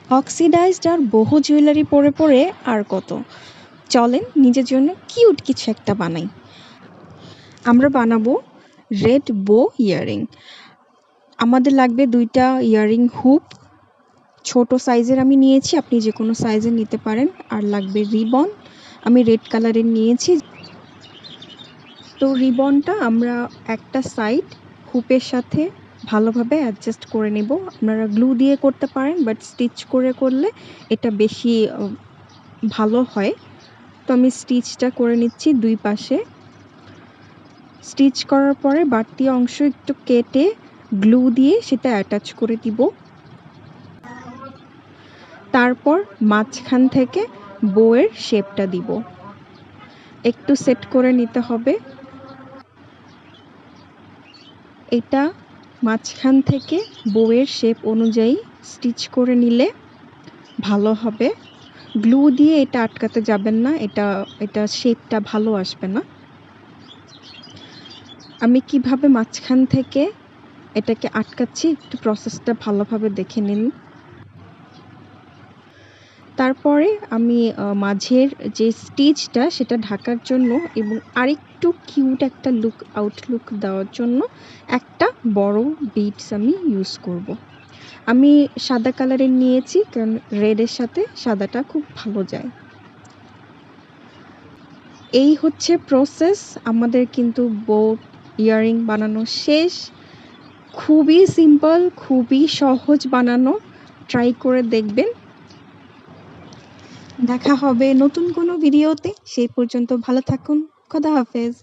Oxidised আর বহু jewellery পরে পরে আর কত, চলেন নিজের জন্য কিউট কিছু একটা বানাই। আমরা বানাবো রেড বো ইয়াররিং। আমাদের লাগবে 2টা ইয়াররিং হুপ, ছোট সাইজের আমি নিয়েছি, আপনি যে কোনো সাইজের নিতে পারেন। আর লাগবে রিবন, আমি রেড কালারের নিয়েছি। তো রিবনটা আমরা একটা সাইড হুপের সাথে ভালোভাবে অ্যাডজাস্ট করে নেব। আপনারা গ্লু দিয়ে করতে পারেন, বাট স্টিচ করে করলে এটা বেশি ভালো হয়। তো আমি স্টিচটা করে নিচ্ছি 2 পাশে। স্টিচ করার পরে বাড়তি অংশ একটু কেটে গ্লু দিয়ে সেটা অ্যাটাচ করে দিব। তারপর মাঝখান থেকে বউয়ের শেপটা দিব। একটু সেট করে নিতে হবে। এটা মাঝখান থেকে বউয়ের শেপ অনুযায়ী স্টিচ করে নিলে ভালো হবে। গ্লু দিয়ে এটা আটকাতে যাবেন না, এটা শেপটা ভালো আসবে না। আমি কিভাবে মাঝখান থেকে এটাকে আটকাচ্ছি একটু প্রসেসটা ভালোভাবে দেখে নিন। তারপরে আমি মাঝের যে স্টিচটা সেটা ঢাকার জন্য এবং আরেকটু কিউট একটা আউটলুক দেওয়ার জন্য একটা বড় বিডস আমি ইউজ করব। আমি সাদা কালারের নিয়েছি, কারণ রেডের সাথে সাদাটা খুব ভালো যায়। এই হচ্ছে প্রসেস। আমাদের কিন্তু বো ইয়াররিং বানানো শেষ। খুবই সিম্পল, খুবই সহজ বানানো। ট্রাই করে দেখবেন। দেখা হবে নতুন কোনো ভিডিওতে। সেই পর্যন্ত ভালো থাকুন। খোদা হাফেজ।